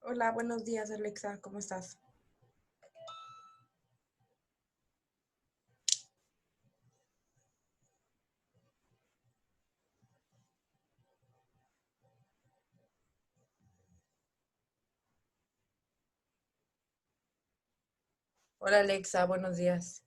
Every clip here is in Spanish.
Hola, buenos días, Alexa, ¿cómo estás? Hola, Alexa, buenos días.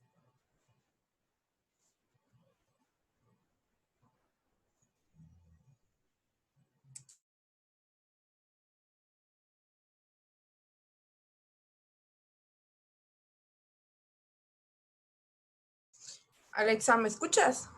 Alexa, ¿me escuchas?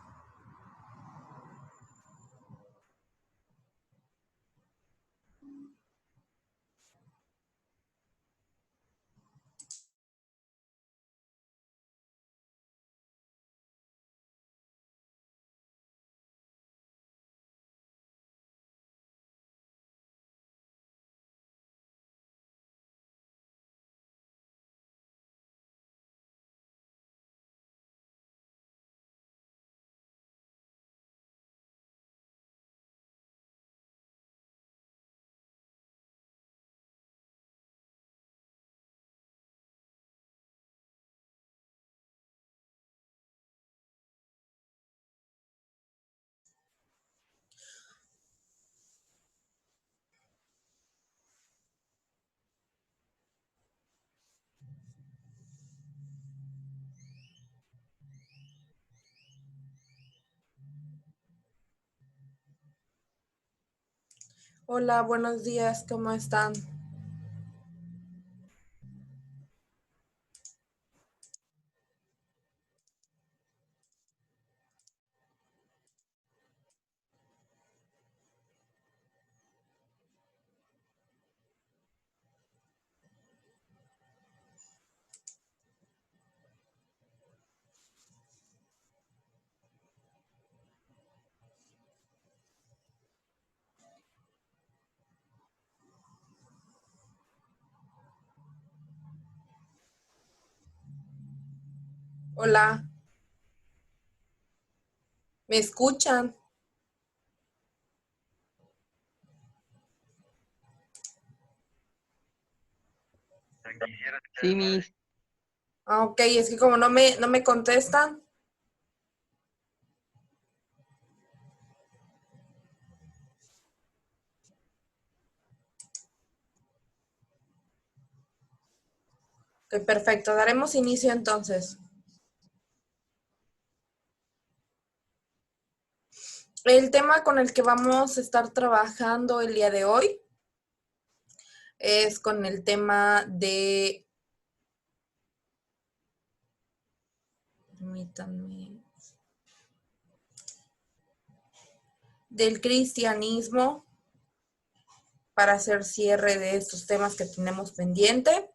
Hola, buenos días, ¿cómo están? Hola, ¿me escuchan? Sí, mis, Ah, ok, es que como no me contestan. Ok, perfecto, daremos inicio entonces. El tema con el que vamos a estar trabajando el día de hoy es con el tema permítanme, del cristianismo para hacer cierre de estos temas que tenemos pendiente.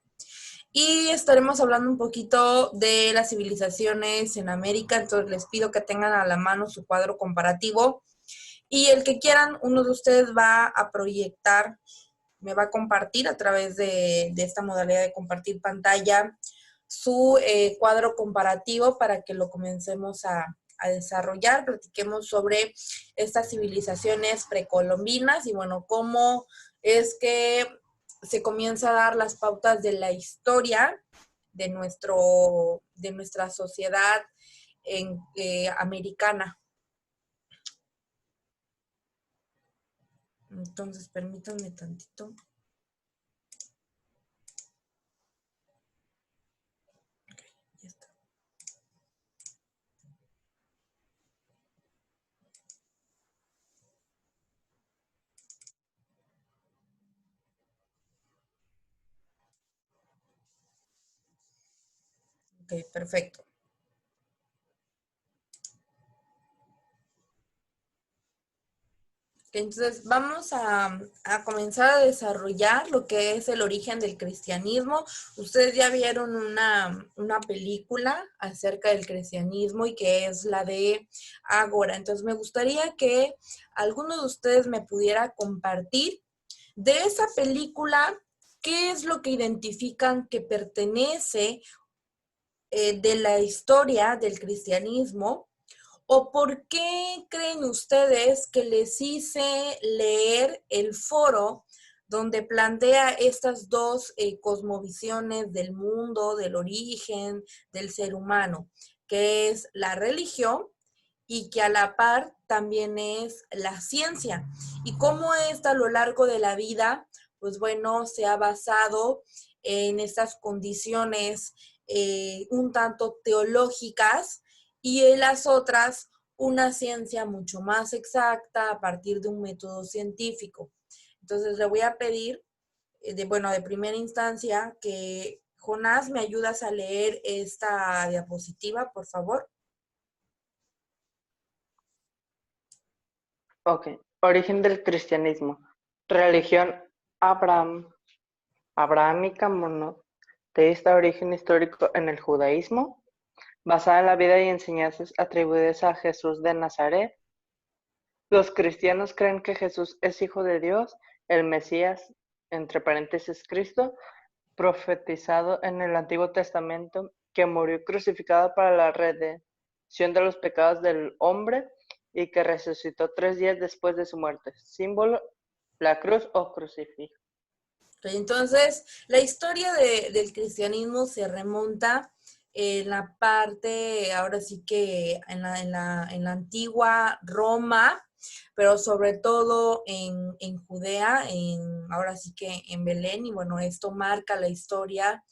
Y estaremos hablando un poquito de las civilizaciones en América, entonces les pido que tengan a la mano su cuadro comparativo y el que quieran, uno de ustedes va a proyectar, me va a compartir a través de esta modalidad de compartir pantalla su cuadro comparativo para que lo comencemos a desarrollar, platiquemos sobre estas civilizaciones precolombinas y bueno, cómo es que se comienza a dar las pautas de la historia de nuestra sociedad americana. Entonces, permítanme tantito. Ya está. Ok, perfecto. Entonces vamos a comenzar a desarrollar lo que es el origen del cristianismo. Ustedes ya vieron una película acerca del cristianismo y que es la de Ágora. Entonces me gustaría que alguno de ustedes me pudiera compartir de esa película qué es lo que identifican que pertenece de la historia del cristianismo. ¿O por qué creen ustedes que les hice leer el foro donde plantea estas dos cosmovisiones del mundo, del origen del ser humano, que es la religión y que a la par también es la ciencia. Y cómo esta a lo largo de la vida, pues bueno, se ha basado en estas condiciones un tanto teológicas y en las otras una ciencia mucho más exacta a partir de un método científico. Entonces le voy a pedir, de primera instancia, que Jonás me ayudas a leer esta diapositiva, por favor. Ok. Origen del cristianismo. Religión Abraham, abrahámica monoteísta, origen histórico en el judaísmo, basada en la vida y enseñanzas atribuidas a Jesús de Nazaret. Los cristianos creen que Jesús es hijo de Dios, el Mesías, entre paréntesis Cristo, profetizado en el Antiguo Testamento, que murió crucificado para la redención de los pecados del hombre y que resucitó 3 días después de su muerte. Símbolo, la cruz o crucifijo. Entonces, la historia del cristianismo se remonta en la parte, ahora sí que en la antigua Roma, pero sobre todo en Judea, ahora sí que en Belén, y bueno, esto marca la historia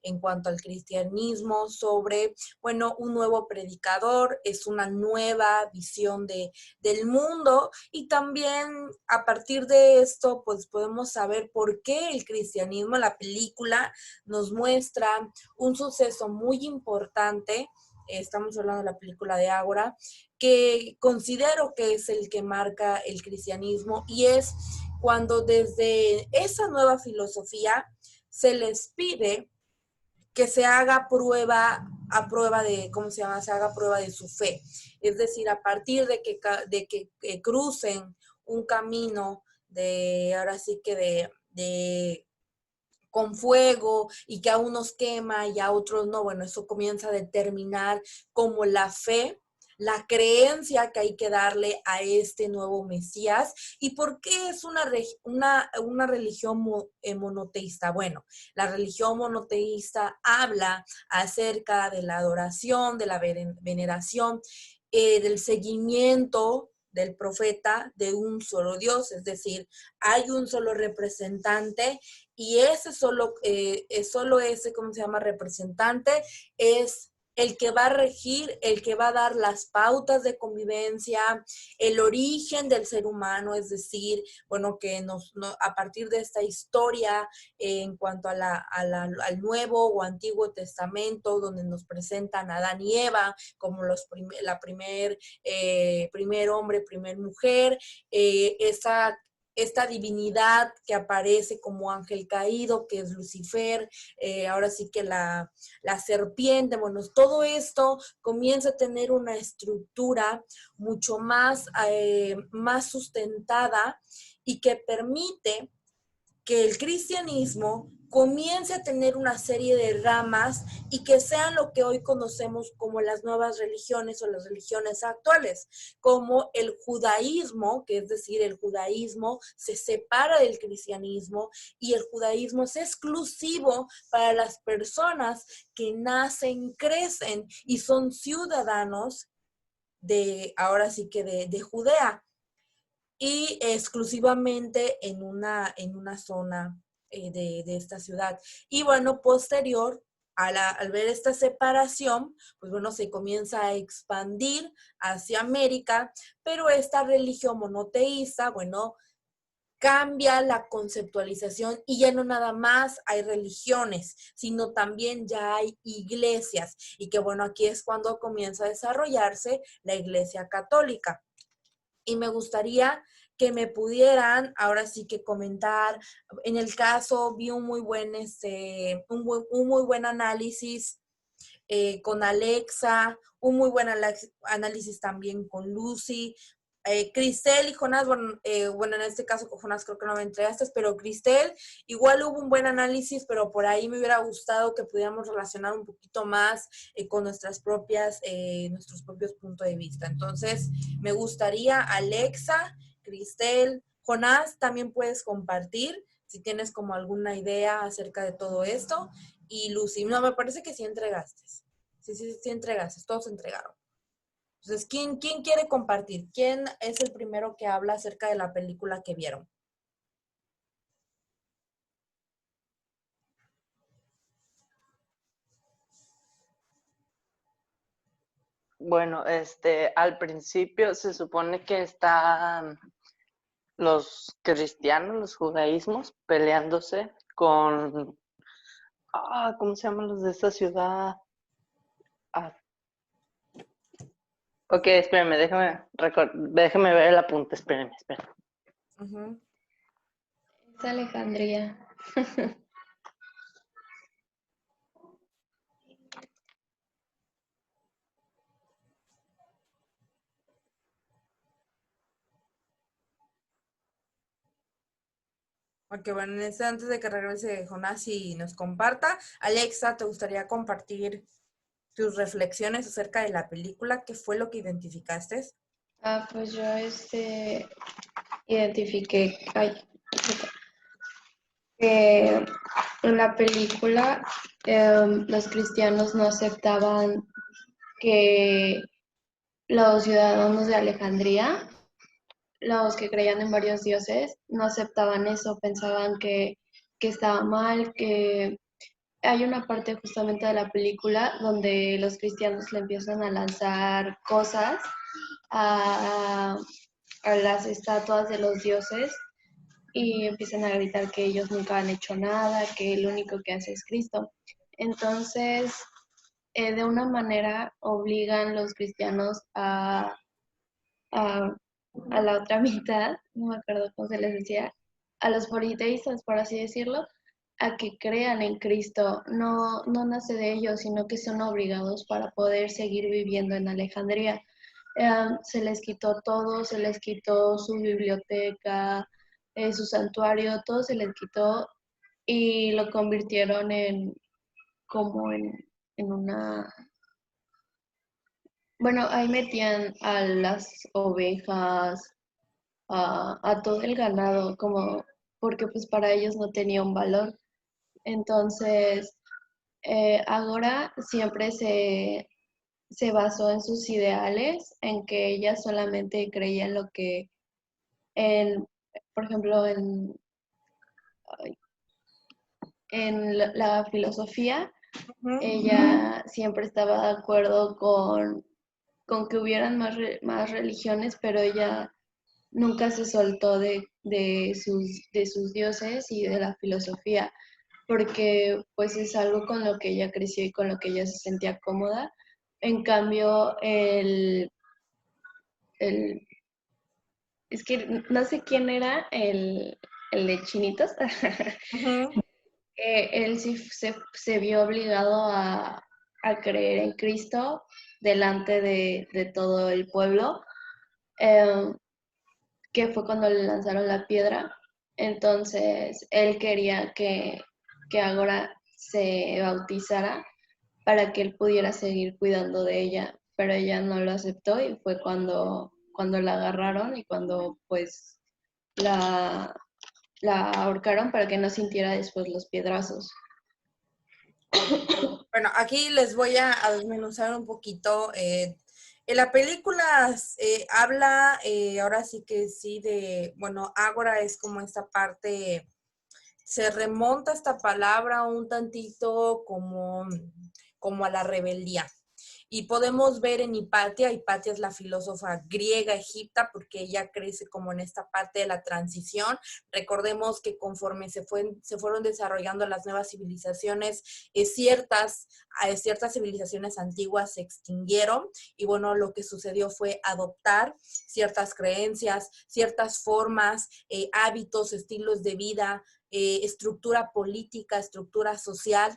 en cuanto al cristianismo sobre, bueno, un nuevo predicador, es una nueva visión del mundo y también a partir de esto, pues podemos saber por qué el cristianismo, la película nos muestra un suceso muy importante. Estamos hablando de la película de Ágora, que considero que es el que marca el cristianismo y es cuando desde esa nueva filosofía se les pide que se haga prueba de, ¿cómo se llama? Se haga prueba de su fe. Es decir, a partir de que crucen un camino ahora sí que con fuego y que a unos quema y a otros no, bueno, eso comienza a determinar como la fe, la creencia que hay que darle a este nuevo Mesías. ¿Y por qué es una religión monoteísta? Bueno, la religión monoteísta habla acerca de la adoración, de la veneración, del seguimiento del profeta de un solo Dios, es decir, hay un solo representante y solo ese, ¿cómo se llama? Representante es el que va a regir, el que va a dar las pautas de convivencia, el origen del ser humano, es decir, bueno, que a partir de esta historia en cuanto al Nuevo o Antiguo Testamento, donde nos presentan a Adán y Eva como primer hombre, primer mujer, esta divinidad que aparece como ángel caído, que es Lucifer, ahora sí que la serpiente, bueno, todo esto comienza a tener una estructura mucho más sustentada y que permite que el cristianismo comience a tener una serie de ramas y que sean lo que hoy conocemos como las nuevas religiones o las religiones actuales, como el judaísmo, que es decir, el judaísmo se separa del cristianismo y el judaísmo es exclusivo para las personas que nacen, crecen y son ciudadanos ahora sí que de Judea y exclusivamente en una zona de esta ciudad. Y bueno, posterior, al ver esta separación, pues bueno, se comienza a expandir hacia América, pero esta religión monoteísta, bueno, cambia la conceptualización y ya no nada más hay religiones, sino también ya hay iglesias. Y que bueno, aquí es cuando comienza a desarrollarse la iglesia católica. Y me gustaría que me pudieran ahora sí que comentar. En el caso vi un muy buen análisis con Alexa, un muy buen análisis también con Lucy. Cristel y Jonás, bueno, en este caso con Jonás creo que no me entregaste, pero Cristel, igual hubo un buen análisis, pero por ahí me hubiera gustado que pudiéramos relacionar un poquito más con nuestros propios puntos de vista. Entonces, me gustaría, Alexa, Cristel, Jonás, también puedes compartir si tienes como alguna idea acerca de todo esto. Y Lucy, no, me parece que sí entregaste. Sí entregaste, todos entregaron. Entonces, ¿quién quiere compartir? ¿Quién es el primero que habla acerca de la película que vieron? Bueno, al principio se supone que están los cristianos, los judaísmos, peleándose con, ¿cómo se llaman los de esta ciudad? Ah, ok, espérenme, déjeme ver el apunte, espérenme. Uh-huh. Es Alejandría. Ok, bueno, antes de que regrese Jonás y nos comparta, Alexa, ¿te gustaría compartir tus reflexiones acerca de la película? ¿Qué fue lo que identificaste? Pues yo identifiqué que en la película los cristianos no aceptaban que los ciudadanos de Alejandría, los que creían en varios dioses, no aceptaban eso, pensaban que estaba mal, que hay una parte justamente de la película donde los cristianos le empiezan a lanzar cosas a, a las estatuas de los dioses y empiezan a gritar que ellos nunca han hecho nada, que el único que hace es Cristo. Entonces, de una manera obligan los cristianos a, a la otra mitad, no me acuerdo cómo se les decía, a los politeístas, por así decirlo, a que crean en Cristo. No nace de ellos, sino que son obligados para poder seguir viviendo en Alejandría. Se les quitó todo, se les quitó su biblioteca, su santuario, todo se les quitó y lo convirtieron como en una... Bueno, ahí metían a las ovejas, a todo el ganado, como porque pues para ellos no tenía un valor. Entonces, Ágora siempre se basó en sus ideales, en que ella solamente creía en lo que, en, por ejemplo, en la filosofía, ella siempre estaba de acuerdo con que hubieran más religiones, pero ella nunca se soltó de sus dioses y de la filosofía, porque pues es algo con lo que ella creció y con lo que ella se sentía cómoda. En cambio, el es que no sé quién era el de Chinitos. Uh-huh. Él sí se vio obligado a creer en Cristo delante de todo el pueblo, eh, que fue cuando le lanzaron la piedra. Entonces, él quería que Ágora se bautizara para que él pudiera seguir cuidando de ella, pero ella no lo aceptó y fue cuando la agarraron y cuando pues la, la ahorcaron para que no sintiera después los piedrazos. Bueno, aquí les voy a desmenuzar un poquito. En la película habla, ahora sí que sí, bueno, Ágora es como esta parte, se remonta esta palabra un tantito como a la rebeldía. Y podemos ver en Hipatia es la filósofa griega egipta porque ella crece como en esta parte de la transición. Recordemos que conforme se fueron desarrollando las nuevas civilizaciones, ciertas civilizaciones antiguas se extinguieron y bueno, lo que sucedió fue adoptar ciertas creencias, ciertas formas, hábitos, estilos de vida, estructura política, estructura social,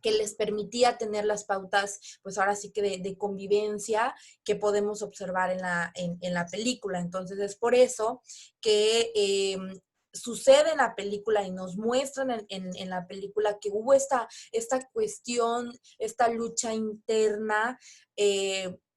que les permitía tener las pautas, pues ahora sí que de convivencia que podemos observar en la película. Entonces es por eso que sucede en la película y nos muestran en la película que hubo esta cuestión, esta lucha interna,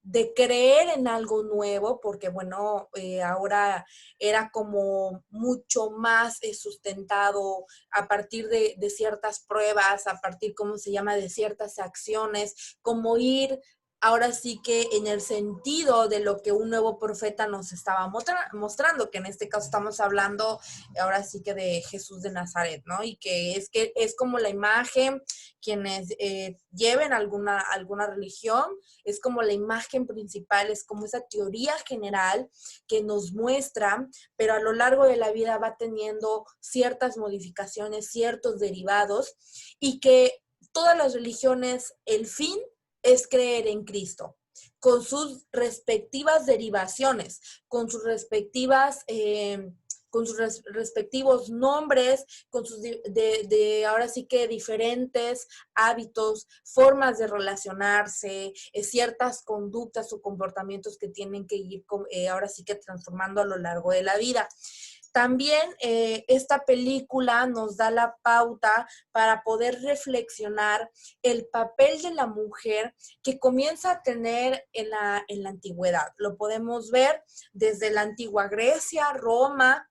de creer en algo nuevo, porque bueno, ahora era como mucho más sustentado a partir de ciertas pruebas, a partir, ¿cómo se llama?, de ciertas acciones, como ir ahora sí que en el sentido de lo que un nuevo profeta nos estaba mostrando, que en este caso estamos hablando ahora sí que de Jesús de Nazaret, ¿no? Y que es como la imagen, quienes lleven alguna religión, es como la imagen principal, es como esa teoría general que nos muestra, pero a lo largo de la vida va teniendo ciertas modificaciones, ciertos derivados, y que todas las religiones, el fin es creer en Cristo, con sus respectivas derivaciones, con sus respectivas... con sus respectivos nombres, con sus ahora sí que diferentes hábitos, formas de relacionarse, ciertas conductas o comportamientos que tienen que ir ahora sí que transformando a lo largo de la vida. También esta película nos da la pauta para poder reflexionar el papel de la mujer que comienza a tener en la antigüedad. Lo podemos ver desde la antigua Grecia, Roma.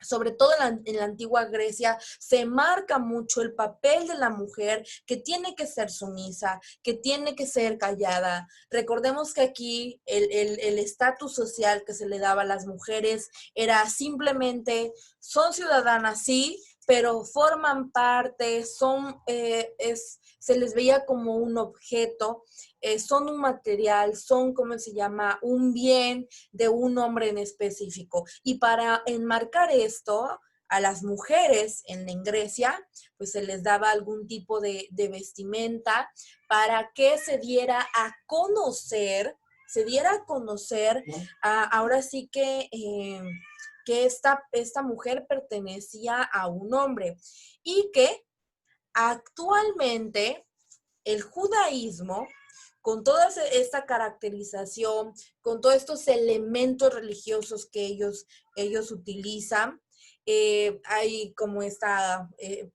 Sobre todo en la antigua Grecia, se marca mucho el papel de la mujer que tiene que ser sumisa, que tiene que ser callada. Recordemos que aquí el estatus social que se le daba a las mujeres era simplemente, son ciudadanas, sí, pero forman parte, se les veía como un objeto, son un material, son, ¿cómo se llama?, un bien de un hombre en específico. Y para enmarcar esto, a las mujeres en Grecia, pues se les daba algún tipo de vestimenta para que se diera a conocer, ahora sí que esta mujer pertenecía a un hombre y que actualmente el judaísmo, con toda esta caracterización, con todos estos elementos religiosos que ellos utilizan, hay como esta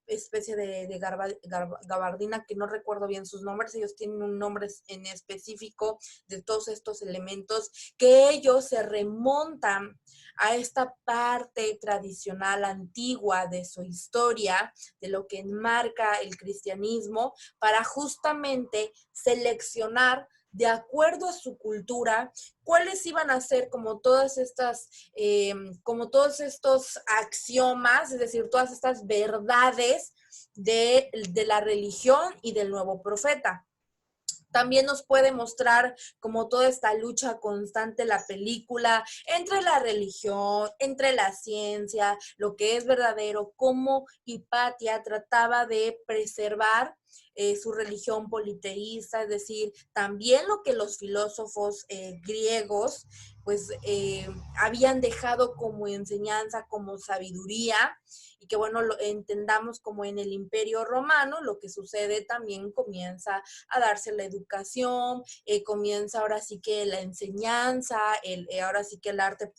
especie de gabardina que no recuerdo bien sus nombres, ellos tienen un nombre en específico de todos estos elementos que ellos se remontan a esta parte tradicional antigua de su historia, de lo que enmarca el cristianismo, para justamente seleccionar de acuerdo a su cultura, cuáles iban a ser como todas estas, como todos estos axiomas, es decir, todas estas verdades de la religión y del nuevo profeta. También nos puede mostrar como toda esta lucha constante la película entre la religión, entre la ciencia, lo que es verdadero, cómo Hipatia trataba de preservar su religión politeísta, es decir, también lo que los filósofos griegos pues habían dejado como enseñanza, como sabiduría, y que bueno, lo entendamos como en el Imperio Romano, lo que sucede también comienza a darse la educación, comienza ahora sí que la enseñanza, ahora sí que el arte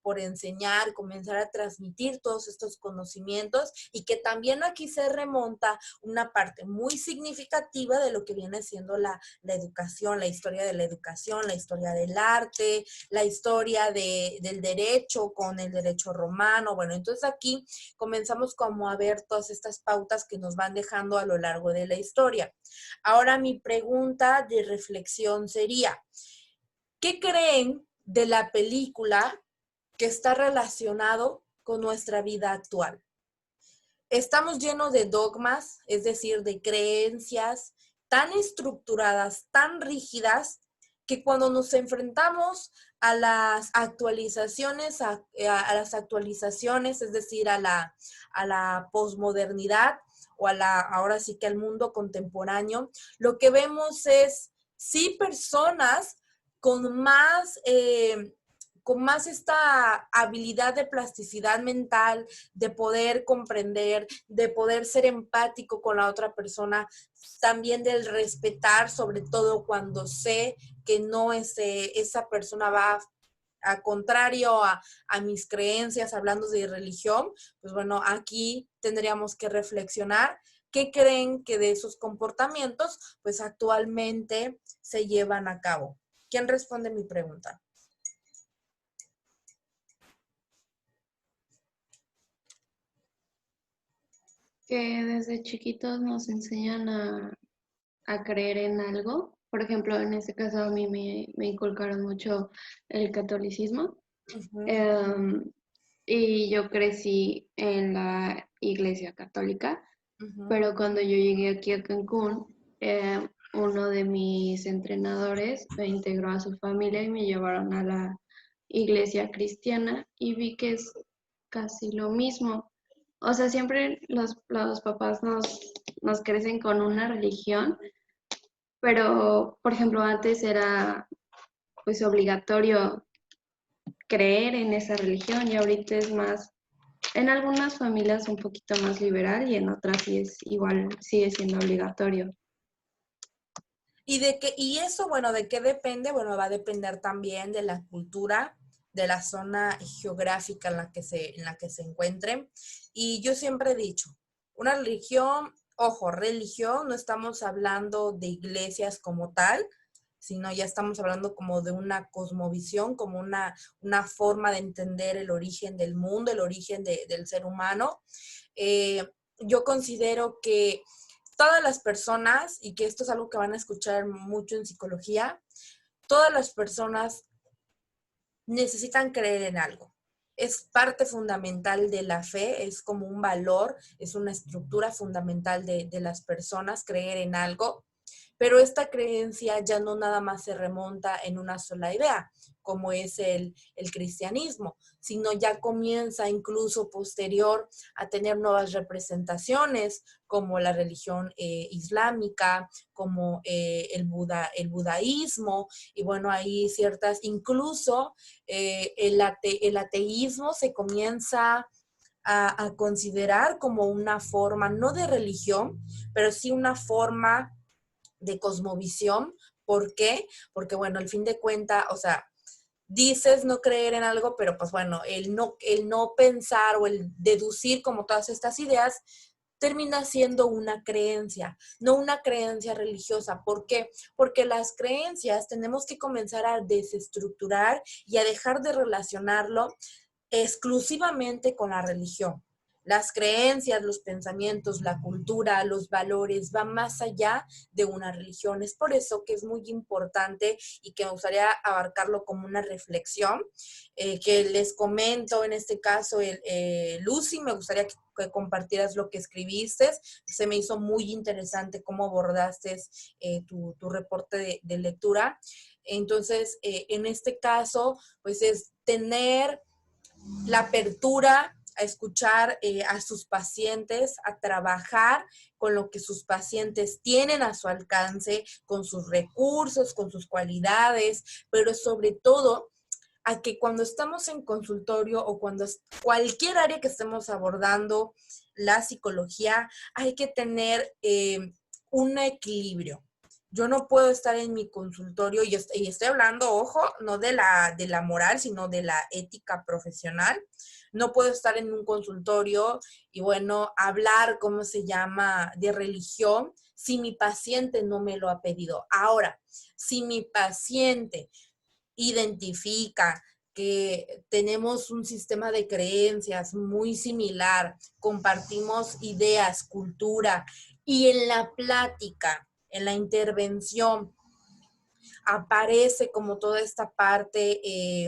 por enseñar, comenzar a transmitir todos estos conocimientos, y que también aquí se remonta una parte muy significativa de lo que viene siendo la educación, la historia de la educación, la historia del arte, la historia del derecho con el derecho romano. Bueno, entonces aquí comenzamos como a ver todas estas pautas que nos van dejando a lo largo de la historia. Ahora mi pregunta de reflexión sería, ¿qué creen de la película que está relacionado con nuestra vida actual? Estamos llenos de dogmas, es decir, de creencias tan estructuradas, tan rígidas, que cuando nos enfrentamos a las actualizaciones, es decir, a la posmodernidad o ahora sí que al mundo contemporáneo, lo que vemos es sí personas con más esta habilidad de plasticidad mental, de poder comprender, de poder ser empático con la otra persona, también del respetar, sobre todo cuando sé que no esa persona va a contrario a mis creencias, hablando de religión. Pues bueno, aquí tendríamos que reflexionar qué creen que de esos comportamientos pues actualmente se llevan a cabo. ¿Quién responde mi pregunta? Que desde chiquitos nos enseñan a creer en algo. Por ejemplo, en este caso a mí me inculcaron mucho el catolicismo. Em, y yo crecí en la iglesia católica, pero cuando yo llegué aquí a Cancún, uno de mis entrenadores me integró a su familia y me llevaron a la iglesia cristiana y vi que es casi lo mismo. O sea, siempre los papás nos crecen con una religión, pero, por ejemplo, antes era pues obligatorio creer en esa religión y ahorita es más, en algunas familias un poquito más liberal y en otras sí es igual, sigue siendo obligatorio. Y eso, bueno, ¿de qué depende? Bueno, va a depender también de la cultura, de la zona geográfica en la que se encuentren. Y yo siempre he dicho, una religión, ojo, religión, no estamos hablando de iglesias como tal, sino ya estamos hablando como de una cosmovisión, como una forma de entender el origen del mundo, el origen del ser humano. Yo considero que todas las personas, y que esto es algo que van a escuchar mucho en psicología, todas las personas necesitan creer en algo. Es parte fundamental de la fe, es como un valor, es una estructura fundamental de las personas, creer en algo. Pero esta creencia ya no nada más se remonta en una sola idea, como es el cristianismo, sino ya comienza incluso posterior a tener nuevas representaciones, como la religión islámica, como el budaísmo, y bueno, hay ciertas, incluso el ateísmo se comienza a considerar como una forma, no de religión, pero sí una forma de cosmovisión. ¿Por qué? Porque, bueno, al fin de cuentas, o sea, dices no creer en algo, pero pues bueno, el no pensar o el deducir como todas estas ideas termina siendo una creencia, no una creencia religiosa. ¿Por qué? Porque las creencias tenemos que comenzar a desestructurar y a dejar de relacionarlo exclusivamente con la religión. Las creencias, los pensamientos, la cultura, los valores van más allá de una religión. Es por eso que es muy importante y que me gustaría abarcarlo como una reflexión, que les comento en este caso, Lucy, me gustaría que compartieras lo que escribiste. Se me hizo muy interesante cómo abordaste tu reporte de lectura. Entonces, en este caso, pues es tener la apertura a escuchar a sus pacientes, a trabajar con lo que sus pacientes tienen a su alcance, con sus recursos, con sus cualidades, pero sobre todo a que cuando estamos en consultorio o cuando cualquier área que estemos abordando la psicología, hay que tener un equilibrio. Yo no puedo estar en mi consultorio, y estoy hablando, ojo, no de la moral, sino de la ética profesional. No puedo estar en un consultorio y, bueno, hablar, ¿cómo se llama?, de religión si mi paciente no me lo ha pedido. Ahora, si mi paciente identifica que tenemos un sistema de creencias muy similar, compartimos ideas, cultura, y en la plática, en la intervención, aparece como toda esta parte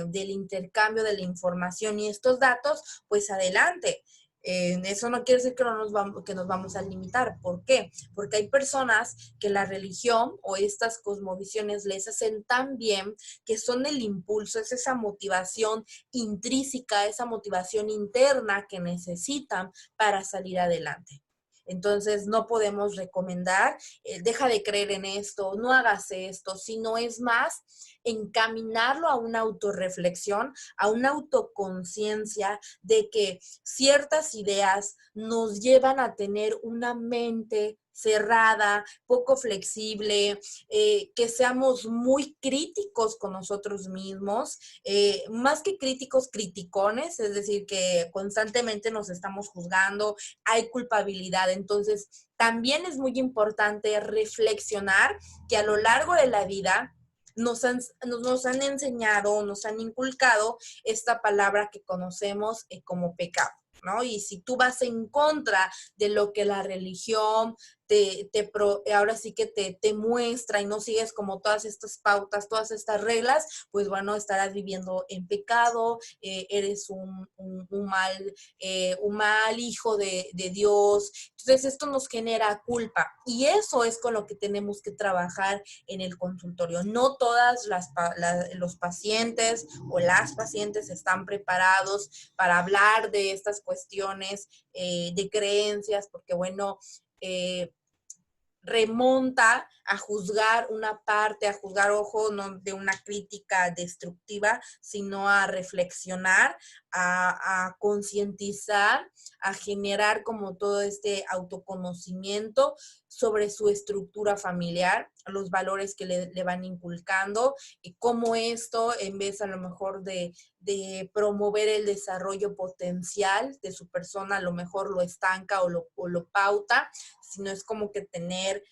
del intercambio de la información y estos datos, pues adelante. Eso no quiere decir que nos vamos a limitar. ¿Por qué? Porque hay personas que la religión o estas cosmovisiones les hacen tan bien que son el impulso, es esa motivación intrínseca, esa motivación interna que necesitan para salir adelante. Entonces no podemos recomendar, deja de creer en esto, no hagas esto, sino es más encaminarlo a una autorreflexión, a una autoconciencia de que ciertas ideas nos llevan a tener una mente cerrada, poco flexible, que seamos muy críticos con nosotros mismos, más que críticos, criticones, es decir, que constantemente nos estamos juzgando, hay culpabilidad. Entonces, también es muy importante reflexionar que a lo largo de la vida nos han enseñado, nos han inculcado esta palabra que conocemos como pecado, ¿no? Y si tú vas en contra de lo que la religión ahora sí que te muestra y no sigues como todas estas pautas, todas estas reglas, pues bueno, estarás viviendo en pecado, eres un mal hijo de Dios. Entonces esto nos genera culpa y eso es con lo que tenemos que trabajar en el consultorio. No todas los pacientes o las pacientes están preparados para hablar de estas cuestiones de creencias, porque bueno, remonta a juzgar una parte, a juzgar, ojo, no de una crítica destructiva, sino a reflexionar, a concientizar, a generar como todo este autoconocimiento sobre su estructura familiar, los valores que le van inculcando y cómo esto, en vez a lo mejor de promover el desarrollo potencial de su persona, a lo mejor lo estanca o lo pauta, sino es como que tener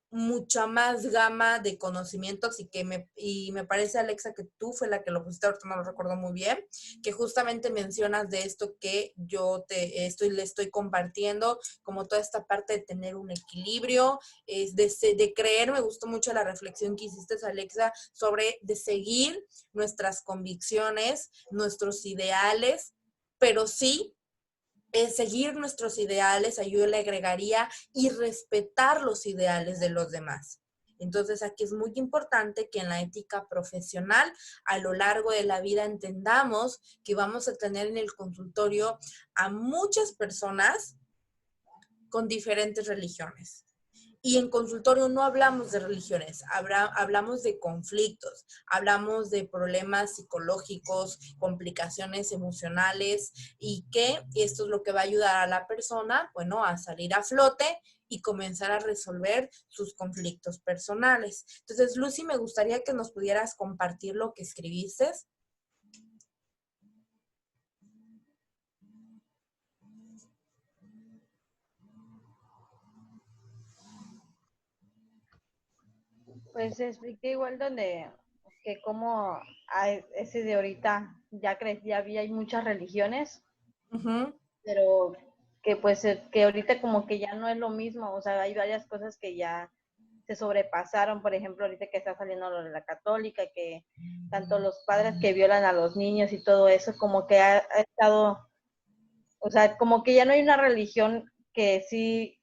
mucha más gama de conocimientos y me parece, Alexa, que tú fue la que lo pusiste, ahorita no lo recuerdo muy bien, que justamente mencionas de esto que yo le estoy compartiendo, como toda esta parte de tener un equilibrio, de creer. Me gustó mucho la reflexión que hiciste, Alexa, sobre de seguir nuestras convicciones, nuestros ideales, pero sí seguir nuestros ideales, yo le agregaría, y respetar los ideales de los demás. Entonces aquí es muy importante que en la ética profesional a lo largo de la vida entendamos que vamos a tener en el consultorio a muchas personas con diferentes religiones. Y en consultorio no hablamos de religiones, hablamos de conflictos, hablamos de problemas psicológicos, complicaciones emocionales, y que esto es lo que va a ayudar a la persona, bueno, a salir a flote y comenzar a resolver sus conflictos personales. Entonces, Lucy, me gustaría que nos pudieras compartir lo que escribiste. Pues expliqué igual donde que como ese de ahorita ya había hay muchas religiones, pero que pues que ahorita como que ya no es lo mismo, o sea, hay varias cosas que ya se sobrepasaron. Por ejemplo, ahorita que está saliendo lo de la católica, que tanto los padres que violan a los niños y todo eso, como que ha estado, o sea, como que ya no hay una religión que sí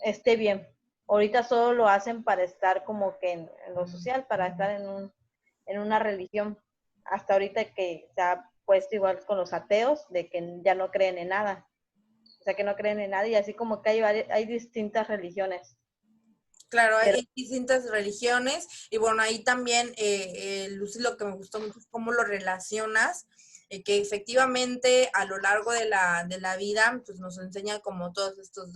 esté bien. Ahorita solo lo hacen para estar como que en lo social, para estar en una religión. Hasta ahorita que se ha puesto igual con los ateos, de que ya no creen en nada. O sea, que no creen en nada, y así como que hay distintas religiones. Claro, Pero hay distintas religiones y bueno, ahí también, Lucy, lo que me gustó mucho es cómo lo relacionas, que efectivamente a lo largo de la vida pues nos enseña como todos estos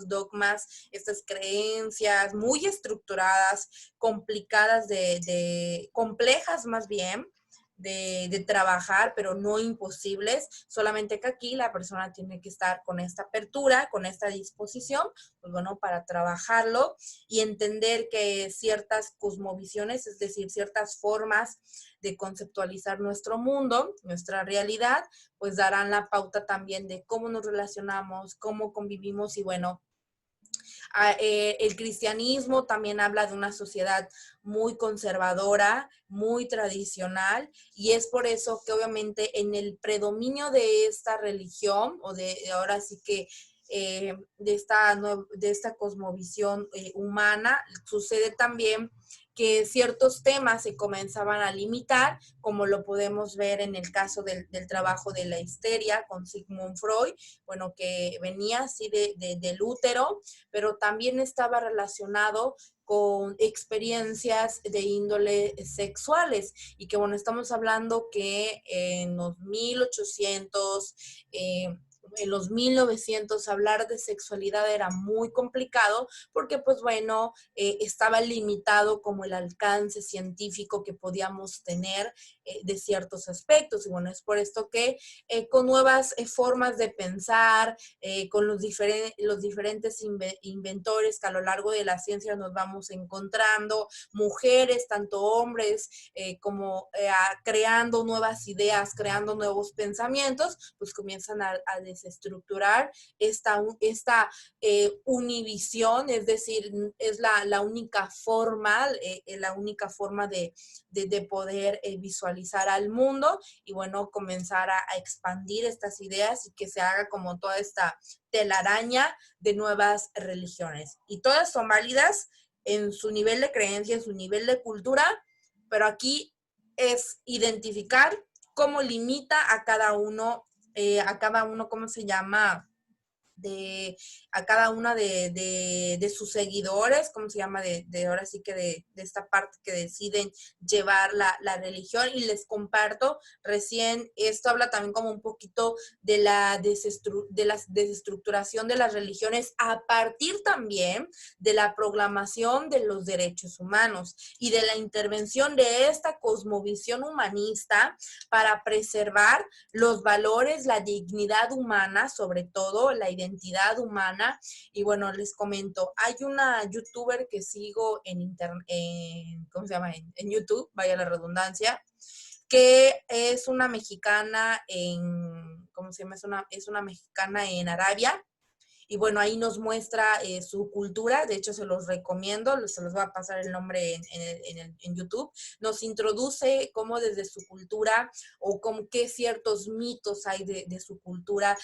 dogmas, estas creencias muy estructuradas, complicadas, complejas más bien, de trabajar, pero no imposibles, solamente que aquí la persona tiene que estar con esta apertura, con esta disposición, pues bueno, para trabajarlo y entender que ciertas cosmovisiones, es decir, ciertas formas de conceptualizar nuestro mundo, nuestra realidad, pues darán la pauta también de cómo nos relacionamos, cómo convivimos y bueno, el cristianismo también habla de una sociedad muy conservadora, muy tradicional, y es por eso que obviamente en el predominio de esta religión, o de ahora sí que de esta cosmovisión humana, sucede también que ciertos temas se comenzaban a limitar, como lo podemos ver en el caso del trabajo de la histeria con Sigmund Freud, bueno, que venía así del útero, pero también estaba relacionado con experiencias de índole sexuales, y que bueno, estamos hablando que en los 1800, en los 1900 hablar de sexualidad era muy complicado porque, pues bueno, estaba limitado como el alcance científico que podíamos tener de ciertos aspectos. Y bueno, es por esto que con nuevas formas de pensar, con los diferentes inventores que a lo largo de la ciencia nos vamos encontrando, mujeres, tanto hombres, como creando nuevas ideas, creando nuevos pensamientos, pues comienzan a desestructurar esta univisión, es decir, es la única forma de poder visualizar al mundo y bueno, comenzar a expandir estas ideas y que se haga como toda esta telaraña de nuevas religiones. Y todas son válidas en su nivel de creencia, en su nivel de cultura, pero aquí es identificar cómo limita a cada uno, ¿cómo se llama? A cada una de sus seguidores, ¿cómo se llama? Ahora sí que de esta parte que deciden llevar la religión. Y les comparto recién, esto habla también como un poquito de la desestructuración de las religiones a partir también de la proclamación de los derechos humanos y de la intervención de esta cosmovisión humanista para preservar los valores, la dignidad humana, sobre todo la identidad humana. Y bueno, les comento, hay una youtuber que sigo ¿cómo se llama? En YouTube, vaya la redundancia, que es una mexicana ¿cómo se llama? Es una mexicana en Arabia. Y bueno, ahí nos muestra su cultura, de hecho se los recomiendo, se los voy a pasar el nombre en YouTube. Nos introduce cómo desde su cultura o con qué ciertos mitos hay de su cultura,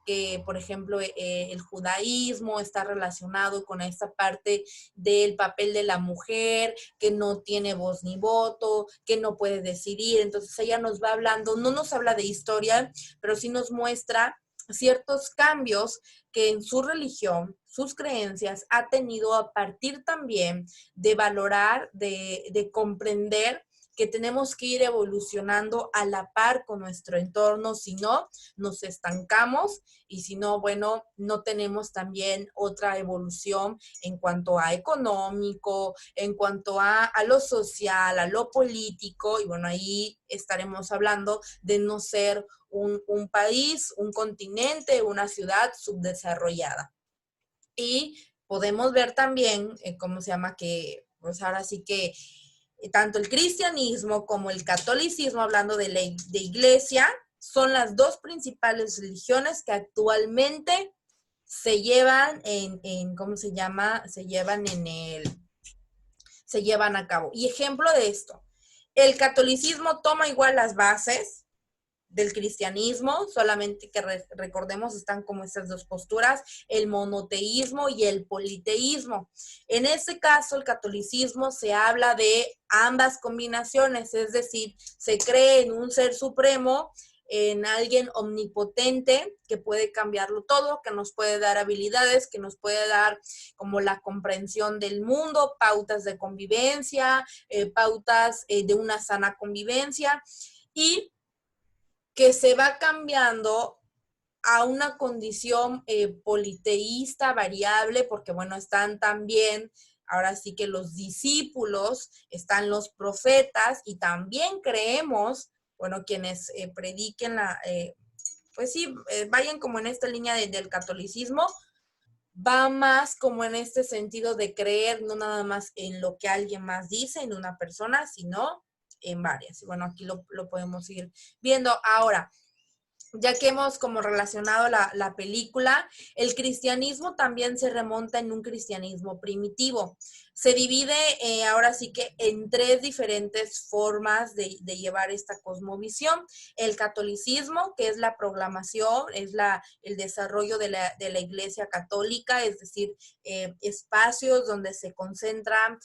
que por ejemplo el judaísmo está relacionado con esta parte del papel de la mujer, que no tiene voz ni voto, que no puede decidir. Entonces ella nos va hablando, no nos habla de historia, pero sí nos muestra ciertos cambios que en su religión, sus creencias, ha tenido a partir también de valorar, de comprender que tenemos que ir evolucionando a la par con nuestro entorno, si no, nos estancamos y si no, bueno, no tenemos también otra evolución en cuanto a económico, en cuanto a lo social, a lo político, y bueno, ahí estaremos hablando de no ser un país, un continente, una ciudad subdesarrollada. Y podemos ver también, ¿cómo se llama? Que pues ahora sí que tanto el cristianismo como el catolicismo, hablando de iglesia, son las dos principales religiones que actualmente se llevan ¿cómo se llama? Se llevan a cabo. Y ejemplo de esto, el catolicismo toma igual las bases del cristianismo, solamente que recordemos están como estas dos posturas, el monoteísmo y el politeísmo. En este caso, el catolicismo se habla de ambas combinaciones, es decir, se cree en un ser supremo, en alguien omnipotente que puede cambiarlo todo, que nos puede dar habilidades, que nos puede dar como la comprensión del mundo, pautas de convivencia, pautas de una sana convivencia, y que se va cambiando a una condición politeísta, variable, porque bueno, están también, ahora sí que los discípulos, están los profetas, y también creemos, bueno, quienes prediquen pues sí, vayan como en esta línea del catolicismo, va más como en este sentido de creer no nada más en lo que alguien más dice, en una persona, sino en varias. Y bueno, aquí lo podemos ir viendo. Ahora, ya que hemos como relacionado la película, el cristianismo también se remonta en un cristianismo primitivo. Se divide ahora sí que en tres diferentes formas de llevar esta cosmovisión. El catolicismo, que es la proclamación, es el desarrollo de la Iglesia Católica, es decir, espacios donde se concentran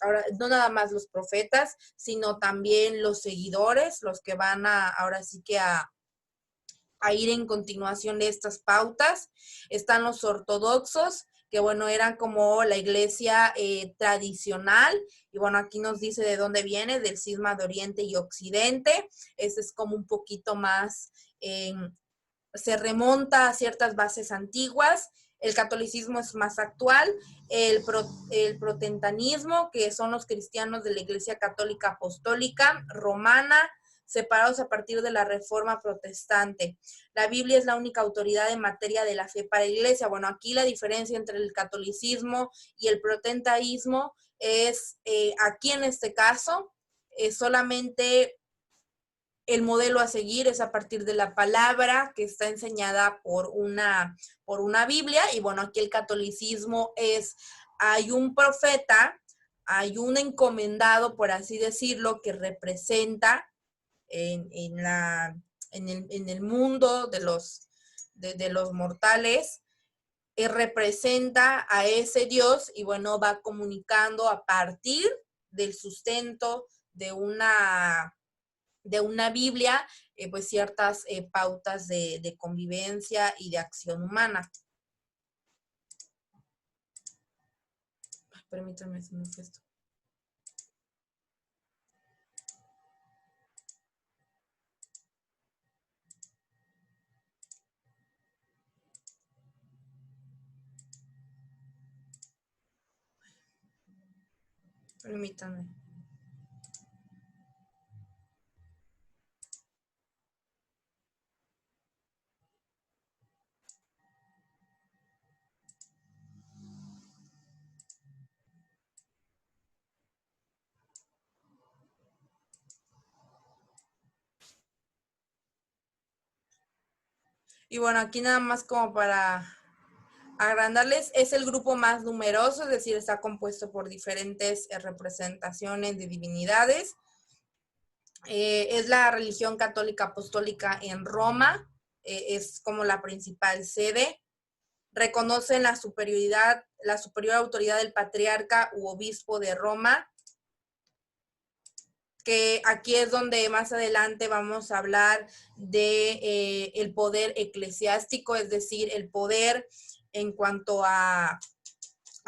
ahora, no nada más los profetas, sino también los seguidores, los que van ahora sí que a ir en continuación de estas pautas. Están los ortodoxos, que bueno, eran como la iglesia tradicional, y bueno, aquí nos dice de dónde viene, del cisma de Oriente y Occidente. Ese es como un poquito más se remonta a ciertas bases antiguas. El catolicismo es más actual. El protestantismo, que son los cristianos de la Iglesia Católica Apostólica Romana, separados a partir de la Reforma Protestante. La Biblia es la única autoridad en materia de la fe para la Iglesia. Bueno, aquí la diferencia entre el catolicismo y el protestantismo es, aquí en este caso, solamente el modelo a seguir es a partir de la palabra que está enseñada por una Biblia. Y bueno, aquí el catolicismo es, hay un profeta, hay un encomendado, por así decirlo, que representa en el mundo de los mortales, representa a ese Dios y bueno, va comunicando a partir del sustento de una Biblia, pues ciertas pautas de convivencia y de acción humana. Permítanme si no es esto. Permítanme. Y bueno, aquí nada más como para agrandarles, es el grupo más numeroso, es decir, está compuesto por diferentes representaciones de divinidades. Es la religión católica apostólica en Roma, es como la principal sede. Reconocen la superior autoridad del patriarca u obispo de Roma, que aquí es donde más adelante vamos a hablar de el poder eclesiástico, es decir, el poder en cuanto a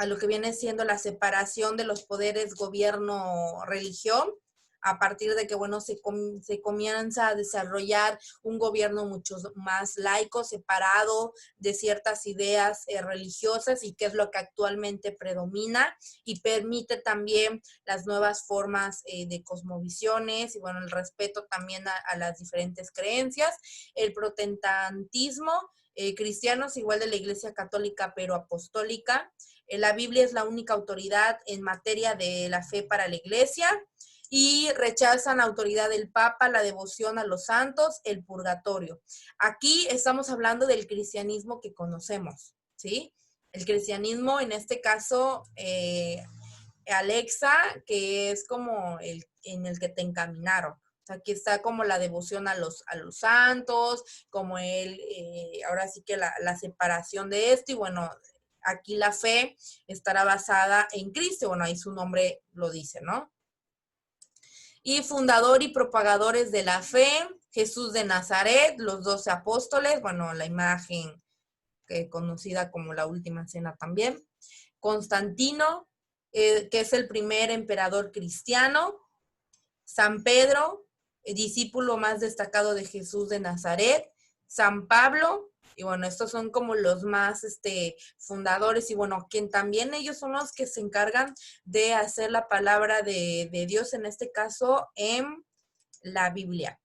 lo que viene siendo la separación de los poderes gobierno-religión, a partir de que, bueno, se comienza a desarrollar un gobierno mucho más laico, separado de ciertas ideas religiosas, y que es lo que actualmente predomina y permite también las nuevas formas de cosmovisiones y, bueno, el respeto también a las diferentes creencias. El protestantismo, cristianos igual de la Iglesia Católica pero apostólica. La Biblia es la única autoridad en materia de la fe para la Iglesia, y rechazan la autoridad del Papa, la devoción a los santos, el purgatorio. Aquí estamos hablando del cristianismo que conocemos, ¿sí? El cristianismo, en este caso, Alexa, que es como en el que te encaminaron. O sea, aquí está como la devoción a los santos, como ahora sí que la separación de esto, y bueno, aquí la fe estará basada en Cristo. Bueno, ahí su nombre lo dice, ¿no? Y fundador y propagadores de la fe, Jesús de Nazaret, los 12 apóstoles, bueno, la imagen conocida como la última cena también. Constantino, que es el primer emperador cristiano. San Pedro, discípulo más destacado de Jesús de Nazaret. San Pablo, y bueno, estos son como los más fundadores, y bueno, quien también ellos son los que se encargan de hacer la palabra de Dios, en este caso en la Biblia.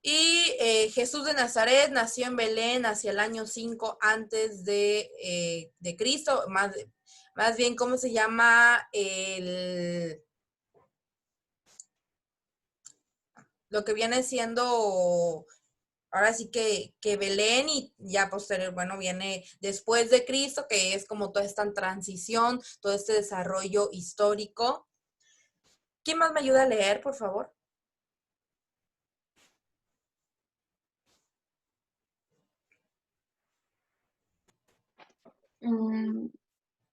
Y Jesús de Nazaret nació en Belén hacia el año 5 antes de Cristo, más bien, ¿cómo se llama? Lo que viene siendo, ahora sí que Belén, y ya posterior, bueno, viene después de Cristo, que es como toda esta transición, todo este desarrollo histórico. ¿Quién más me ayuda a leer, por favor?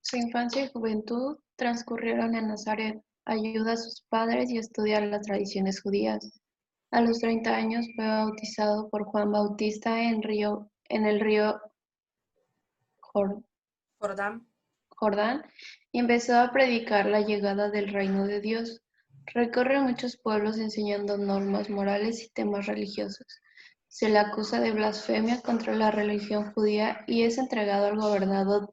Su infancia y juventud transcurrieron en Nazaret. Ayuda a sus padres y estudia las tradiciones judías. A los 30 años fue bautizado por Juan Bautista en el río Jordán. Jordán, y empezó a predicar la llegada del reino de Dios. Recorre muchos pueblos enseñando normas morales y temas religiosos. Se le acusa de blasfemia contra la religión judía y es entregado al gobernador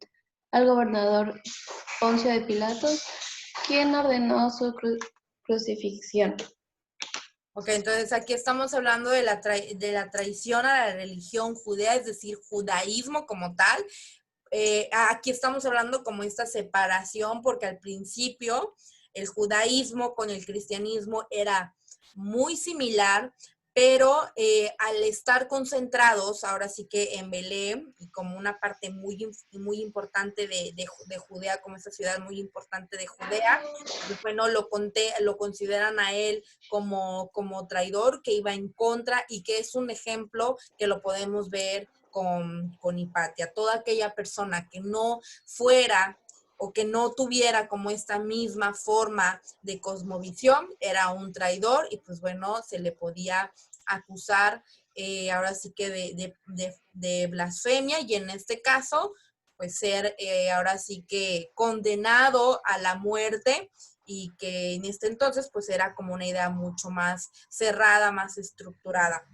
Poncio de Pilatos, quien ordenó su crucifixión. Ok, entonces aquí estamos hablando de la traición a la religión judía, es decir, judaísmo como tal. Aquí estamos hablando como esta separación, porque al principio el judaísmo con el cristianismo era muy similar, pero al estar concentrados, ahora sí que en Belén, y como una parte muy importante de Judea, como esta ciudad muy importante de Judea, pues bueno, lo consideran a él como traidor, que iba en contra y que es un ejemplo que lo podemos ver con Hipatia. Toda aquella persona que no fuera o que no tuviera como esta misma forma de cosmovisión, era un traidor y pues bueno, se le podía acusar ahora sí que de blasfemia y en este caso, pues ser ahora sí que condenado a la muerte y que en este entonces pues era como una idea mucho más cerrada, más estructurada.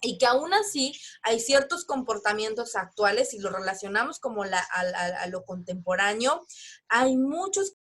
Y que aún así hay ciertos comportamientos actuales, si lo relacionamos como a lo contemporáneo, hay muchos